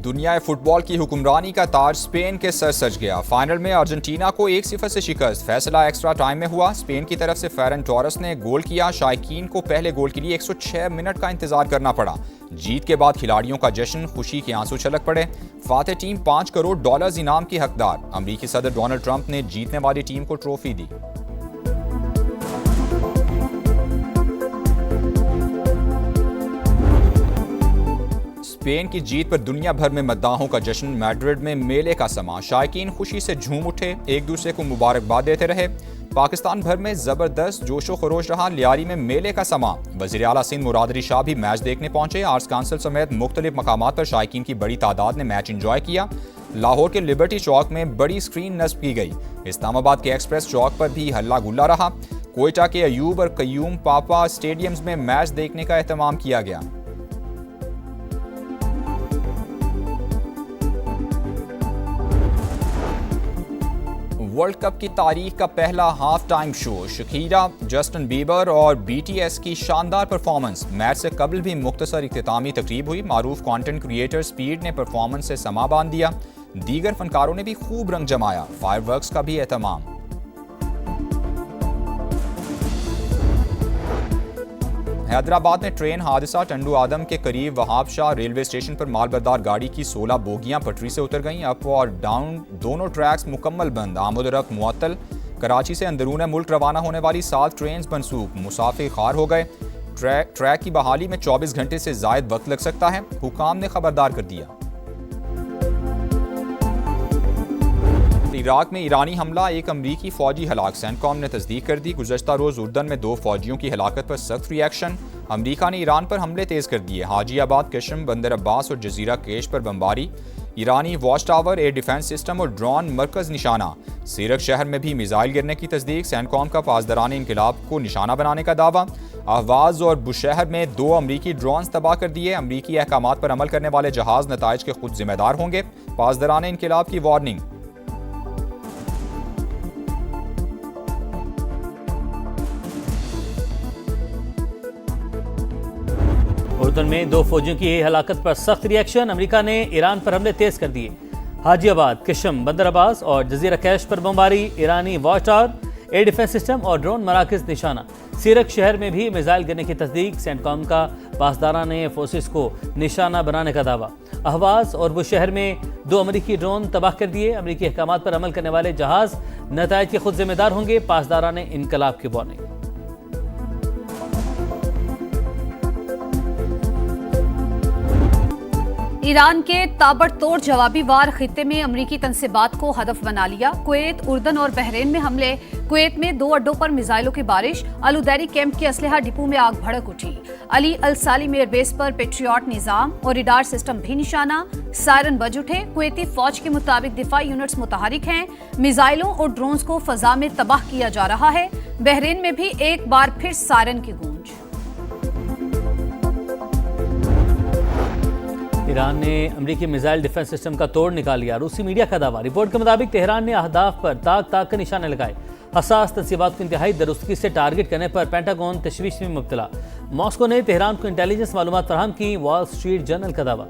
दुनिया फुटबॉल की हुक्मरानी का ताज स्पेन के सर सज गया। फाइनल में अर्जेंटीना को 1-0 से शिकस्त। फैसला एक्स्ट्रा टाइम में हुआ। स्पेन की तरफ से फेरन टोरेस ने गोल किया। शायकीन को पहले गोल के लिए 106 मिनट का इंतजार करना पड़ा। जीत के बाद खिलाड़ियों का जश्न, खुशी के आंसू छलक पड़े। फातेह टीम $5 करोड़ इनाम की हकदार। अमेरिकी सदर डोनाल्ड ट्रंप ने जीतने वाली टीम को ट्रॉफी दी। स्पेन की जीत पर दुनिया भर में मद्दाहों का जश्न। मैड्रिड में मेले का समा। शायकीन खुशी से झूम उठे, एक दूसरे को मुबारकबाद देते रहे। पाकिस्तान भर में जबरदस्त जोशो खरोश रहा। लियारी में मेले का समा। वज़ीर आला सिंध मुराद अली शाह भी मैच देखने पहुंचे। आर्ट्स काउंसिल समेत मुख्तलिफ मकामात पर शायकीन की बड़ी तादाद ने मैच एंजॉय किया। लाहौर के लिबर्टी चौक में बड़ी स्क्रीन नस्ब की गई। इस्लामाबाद के एक्सप्रेस चौक पर भी हल्ला गुल्ला रहा। कोयटा के अयूब और कयूम पापा स्टेडियम्स में मैच देखने का एहतमाम किया गया। वर्ल्ड कप की तारीख का पहला half time show. Shakira, Justin Bieber और BTS की शानदार परफॉर्मेंस। मैच से कबल भी मुख्तसर इख्तितामी तकरीब हुई। मारूफ कंटेंट क्रिएटर स्पीड ने परफॉर्मेंस से समा बांध दिया। दीगर फनकारों ने भी खूब रंग जमाया। फायरवर्क्स का भी एहतमाम। हैदराबाद में ट्रेन हादसा। टंडू आदम के करीब वहाब शाह रेलवे स्टेशन पर मालबरदार गाड़ी की 16 बोगियां पटरी से उतर गईं। अप और डाउन दोनों ट्रैक्स मुकम्मल बंद। आमद-ओ-रफ्त मुअत्तल। कराची से अंदरून मुल्क रवाना होने वाली 7 ट्रेन मनसूख। मुसाफिर खार हो गए। ट्रैक की बहाली में 24 घंटे से जायद वक्त लग सकता है। हुकाम ने खबरदार कर दिया। इराक में ईरानी हमला, एक अमरीकी फौजी हलाक। सेंटकॉम ने तस्दीक कर दी। गुज़श्ता रोज उर्दन में 2 फौजियों की हलाकत पर सख्त रिएक्शन। अमरीका ने ईरान पर हमले तेज कर दिए। हाजीआबाद, कशम, बंदर अब्बास और जजीरा केश पर बमबारी। ईरानी watch tower, air defence system और ड्रोन मरकज निशाना। सीरक शहर में भी मिसाइल गिरने की तस्दीक। सेंटकॉम का पासदारान इंकलाब को निशाना बनाने का दावा। अहवाज और बुशहर में 2 अमरीकी ड्रोन तबाह कर दिए। अमरीकी अहकामात पर अमल करने वाले जहाज नताइज के खुद जिम्मेदार होंगे। पासदारान इंकलाब की वार्निंग। उर्दन में 2 फौजियों की हलाकत पर सख्त रिएक्शन। अमेरिका ने ईरान पर हमले तेज कर दिए। हाजीआबाद, कशम, बंदर अब्बास और जजीरा कैश पर बमबारी। ईरानी watch tower, air defence system और ड्रोन मराकज निशाना। सीरक शहर में भी मिसाइल गिरने की तस्दीक। सेंटकॉम का पासदारा ने फोर्सेस को निशाना बनाने का दावा। अहवाज और बुशहर में 2 अमरीकी ड्रोन तबाह कर दिए। अमरीकी अहकामात पर अमल करने वाले जहाज नताइज के खुद जिम्मेदार होंगे। पासदारा ने इनकलाब की वार्निंग। ईरान के ताबड़तोड़ जवाबी वार खित्ते में अमरीकी तनसीबात को हदफ बना लिया। कुवैत, उर्दन और बहरीन में हमले। कुवैत में 2 अड्डों पर मिसाइलों की बारिश। अलुदैरी कैंप के असलहा डिपो में आग भड़क उठी। अली अल सालिम एयरबेस पर पेट्रियट निजाम और रिडार सिस्टम भी निशाना। सायरन बज उठे। कुवैती फौज के मुताबिक दिफाई यूनिट्स मुतहरिक हैं। मिसाइलों और ड्रोन्स को फजा में तबाह किया जा रहा है। बहरीन में भी एक बार फिर सायरन की गूंज। ईरान ने अमरीकी मिसाइल डिफेंस सिस्टम का तोड़ निकाल लिया। रूसी मीडिया का दावा। रिपोर्ट के मुताबिक तेहरान ने अहदाफ पर ताक के निशाने लगाए। हसास तनसीबात को इंतहाई दुरुस्तगी से टारगेट करने पर पेंटागन तशवीश में मुब्तला। मॉस्को ने तेहरान को इंटेलिजेंस मालूमात फराहम की। वॉल स्ट्रीट जर्नल का दावा।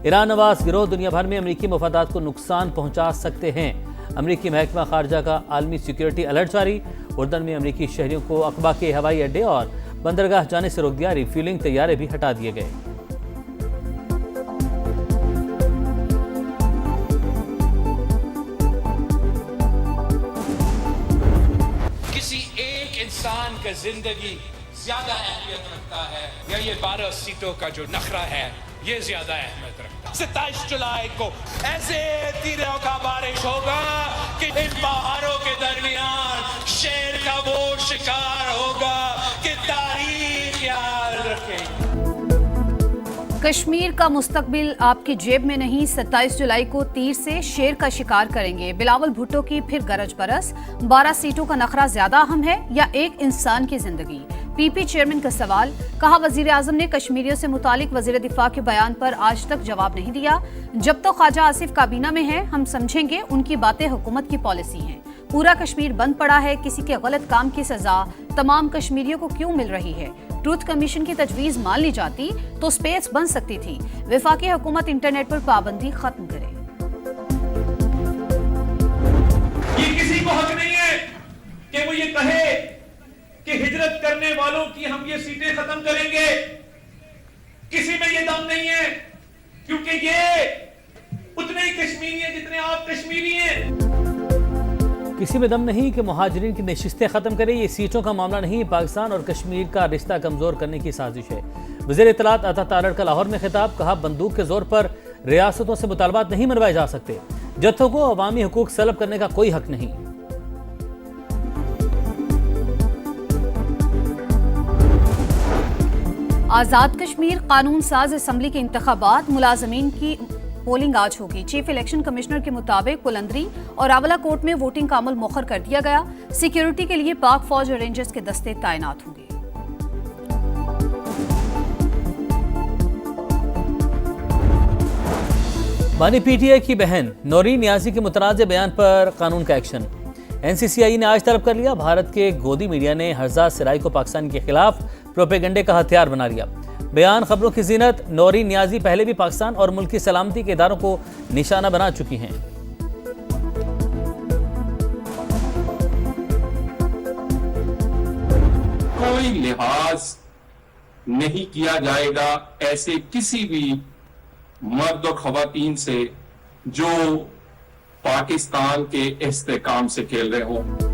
ईरान नवाज गिरोह दुनिया भर में अमरीकी मफादात को नुकसान पहुंचा सकते हैं। अमरीकी महकमा खारजा का आलमी सिक्योरिटी अलर्ट जारी। उर्दन में अमरीकी शहरियों को अकबा के हवाई अड्डे और बंदरगाह जाने से रोक दिया। रिफ्यूलिंग तैयारे भी हटा दिए गए। इंसान का जिंदगी ज्यादा अहमियत रखता है या ये 12 सीटों का जो नखरा है ये ज्यादा अहमियत रखता है। 27 जुलाई को ऐसे तीरों का बारिश होगा कि इन पहाड़ों के दरमियान शेर का वो शिकार होगा कि तारीख याद रखेगी। कश्मीर का मुस्तकबिल आपकी जेब में नहीं। 27 जुलाई को तीर से शेर का शिकार करेंगे। बिलावल भुट्टो की फिर गरज बरस। 12 सीटों का नखरा ज्यादा अहम है या एक इंसान की जिंदगी? पीपी चेयरमैन का सवाल। कहा, वजीर आजम ने कश्मीरियों से मुतालिक वजीर दिफा के बयान पर आज तक जवाब नहीं दिया। जब तो ख्वाजा आसिफ काबीना में है हम समझेंगे उनकी बातें हुकूमत की पॉलिसी हैं। पूरा कश्मीर बंद पड़ा है, किसी के गलत काम की सजा तमाम कश्मीरियों को क्यों मिल रही है? ट्रूथ कमीशन की तजवीज मान ली जाती तो स्पेस बन सकती थी। वफाकी हुकूमत इंटरनेट पर पाबंदी खत्म करे। ये किसी को हक नहीं है कि वो ये कहे कि हिजरत करने वालों की हम ये सीटें खत्म करेंगे। किसी में ये दम नहीं है, क्योंकि ये उतने ही कश्मीरी हैं जितने आप कश्मीरी हैं। किसी में दम नहीं कि मुहाजिरीन की नशिस्तें खत्म करे। ये सीटों का मामला नहीं, पाकिस्तान और कश्मीर का रिश्ता कमजोर करने की साजिश है। वज़ीर इत्तलात अता तारड़ का लाहौर में खिताब, कहा बंदूक के जोर पर रियासतों से मुतालबात नहीं मनवाए जा सकते। जत्थों को अवामी हुकूक सलब करने का कोई हक नहीं। आजाद कश्मीर कानून साज असम्बली के इंतखाबात, मुलाजमीन की पोलिंग आज होगी। चीफ इलेक्शन कमिश्नर के मुताबिक पुलंदरी और आंवला कोर्ट में वोटिंग का अमल मौखर कर दिया गया। सिक्योरिटी के लिए पाक फौज और रेंजर्स के दस्ते तैनात होंगे। बानी पीटीआई की बहन नौरीन नियाजी के मुतनाज़ बयान पर कानून का एक्शन। एनसीसीआई ने आज तलब कर लिया। भारत के गोदी मीडिया ने हर्जाद सिराई को पाकिस्तान के खिलाफ प्रोपेगेंडे का हथियार बना लिया। बयान खबरों की जीनत, नौरीन नियाजी पहले भी पाकिस्तान और मुल्क की सलामती के इदारों को निशाना बना चुकी हैं। कोई लिहाज नहीं किया जाएगा ऐसे किसी भी मर्द और खवातीन से जो पाकिस्तान के इस्तेकाम से खेल रहे हों।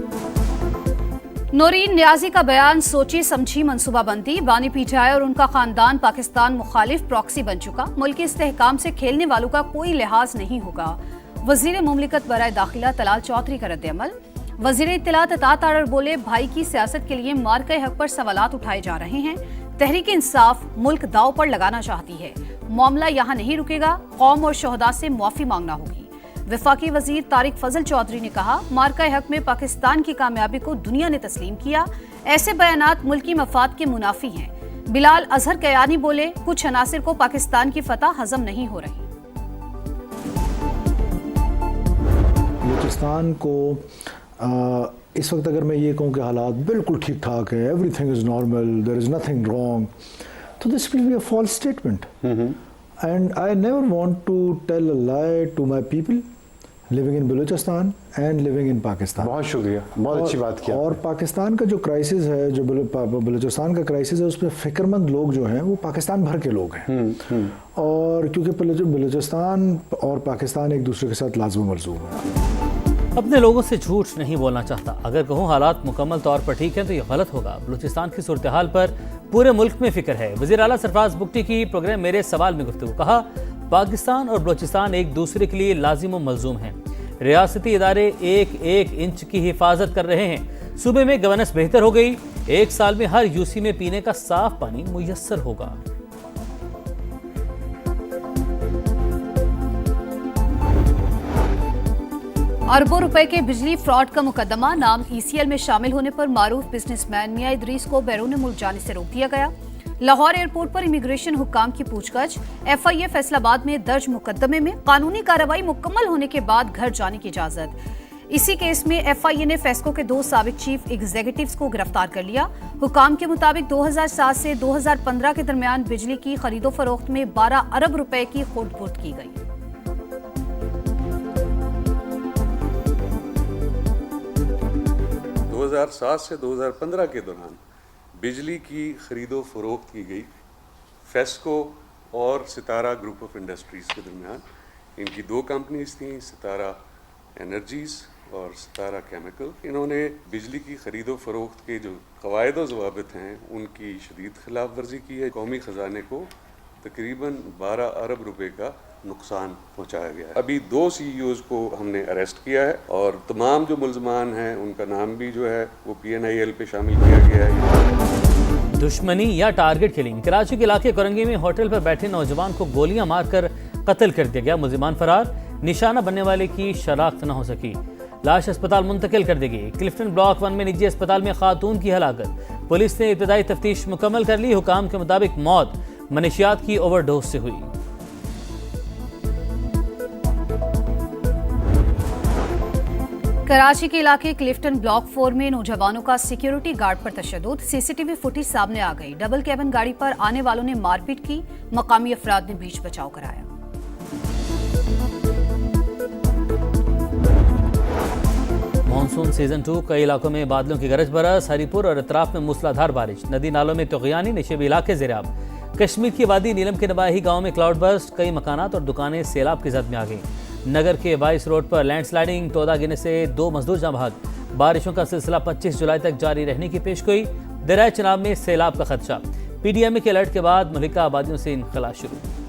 नौरीन नियाजी का बयान सोची समझी मंसूबाबंदी। बानी पीटीआई और उनका खानदान पाकिस्तान मुखालिफ प्रॉक्सी बन चुका। मुल्की इस्तेहकाम से खेलने वालों का कोई लिहाज नहीं होगा। वजीर मुमलिकत बराए दाखिला तलाल चौधरी का रद्द-ए-अमल। वजीर इत्तलात अता तारड़ बोले, भाई की सियासत के लिए मार्के हक पर सवालात उठाए जा रहे हैं। तहरीक इंसाफ मुल्क दाव पर लगाना चाहती है। मामला यहाँ नहीं रुकेगा, कौम और शहदा से माफी मांगना होगी। वफाकी वजीर तारिक फजल चौधरी ने कहा, मार्का हक में पाकिस्तान की कामयाबी को दुनिया ने तस्लीम किया। ऐसे बयानात मुल्की मफाद के मुनाफी हैं। बिलाल अजहर कयानी बोले, कुछ अनासिर को पाकिस्तान की फतह हजम नहीं हो रही। बलूचिस्तान को इस वक्त अगर मैं ये कहूँ कि हालात बिल्कुल ठीक ठाक है, everything is normal, there is nothing wrong, तो this will be a false statement. And I never want to tell a lie to my people living in Balochistan and living in Pakistan. बहुत शुक्रिया, बहुत अच्छी बात किया। और पाकिस्तान का जो क्राइसिस है, जो बलूचिस्तान का क्राइसिस है, उसमें फ़िक्रमंद लोग जो हैं वो पाकिस्तान भर के लोग हैं। और क्योंकि बलूचिस्तान और पाकिस्तान एक दूसरे के साथ लाज़िम मलज़ूम है। अपने लोगों से झूठ नहीं बोलना चाहता। अगर कहूँ हालात मुकम्मल तौर पर ठीक है तो ये गलत होगा। बलूचिस्तान की सूरत हाल पर पूरे मुल्क में फिक्र है। वज़ीर आला सरफराज बुगटी की प्रोग्राम मेरे सवाल में गुफ्तगू, कहा पाकिस्तान और बलूचिस्तान एक दूसरे के लिए लाजिम व मलजूम हैं। रियासती इदारे एक एक इंच की हिफाजत कर रहे हैं। सूबे में गवर्नेंस बेहतर हो गई। 1 साल में हर यूसी में पीने का साफ पानी मुयस्सर होगा। अरबों रुपए के बिजली फ्रॉड का मुकदमा, नाम ECL में शामिल होने पर मारूफ बिजनेसमैन मियां इदरीस को बैरून मुल्क जाने से रोक दिया गया। लाहौर एयरपोर्ट पर इमिग्रेशन हुक्काम की पूछताछ। FIA फैसलाबाद में दर्ज मुकदमे में कानूनी कार्रवाई मुकम्मल होने के बाद घर जाने की इजाजत। इसी केस में FIA ने फेस्को के 2 साबिक चीफ एग्जीक्यूटिव्स को गिरफ्तार कर लिया। हुक्काम के मुताबिक 2007 से 2015 के दरमियान बिजली की खरीदो फरोख्त में 12 अरब रुपए की खुर्द-बुर्द की गई। 2007 से 2015 के दौरान बिजली की खरीदो फरोख्त की गई फेस्को और सितारा ग्रुप ऑफ इंडस्ट्रीज़ के दरमियान। इनकी 2 कंपनीज थीं, सितारा एनर्जीज़ और सितारा केमिकल। इन्होंने बिजली की खरीदो फरोख्त के जो क़वायद व ज़वाबित हैं उनकी शदीद खिलाफ वर्जी की है। कौमी ख़जाने को तकरीबन 12 अरब रुपए का नुकसान पहुंचाया गया है। अभी 2 CEOs को हमने अरेस्ट किया है और तमाम जो मुल्ज़मान हैं उनका नाम भी जो है वो PNIL पे शामिल किया गया है। दुश्मनी या टारगेट किलिंग। कराची के इलाके कोरंगी में होटल पर बैठे नौजवान को गोलियां मारकर कत्ल कर दिया गया। मुल्ज़िमान फरार, निशाना बनने वाले की शनाख्त न हो सकी। लाश अस्पताल मुंतकिल कर दी गई। क्लिफ्टन ब्लॉक 1 में निजी अस्पताल में खातून की हलाकत। पुलिस ने इब्तदाई तफ्तीश मुकम्मल कर ली। हुकाम के मुताबिक मौत मनशियात की ओवरडोज से हुई। कराची के इलाके क्लिफ्टन ब्लॉक 4 में नौजवानों का सिक्योरिटी गार्ड पर तशद्दुद। सीसीटीवी फुटेज सामने आ गई। डबल कैबिन गाड़ी पर आने वालों ने मारपीट की। मकामी अफराद ने बीच बचाव कराया। मानसून सीजन 2 कई इलाकों में बादलों की गरज बरस। हरीपुर और अतराफ में मूसलाधार बारिश। नदी नालों में तुग़यानी। निशेबी इलाके ज़ेराब। कश्मीर की वादी नीलम के नवाही गांव में क्लाउड बर्स्ट। कई मकानात और दुकानें सैलाब की जद में आ गईं। नगर के वाइस रोड पर लैंडस्लाइडिंग। तोदा गिरने से 2 मजदूर जाँ भाग। बारिशों का सिलसिला 25 जुलाई तक जारी रहने की पेशगोई। दरिया चनाब में सैलाब का खदशा। PDMA के अलर्ट के बाद मलिका आबादियों से इनखला शुरू।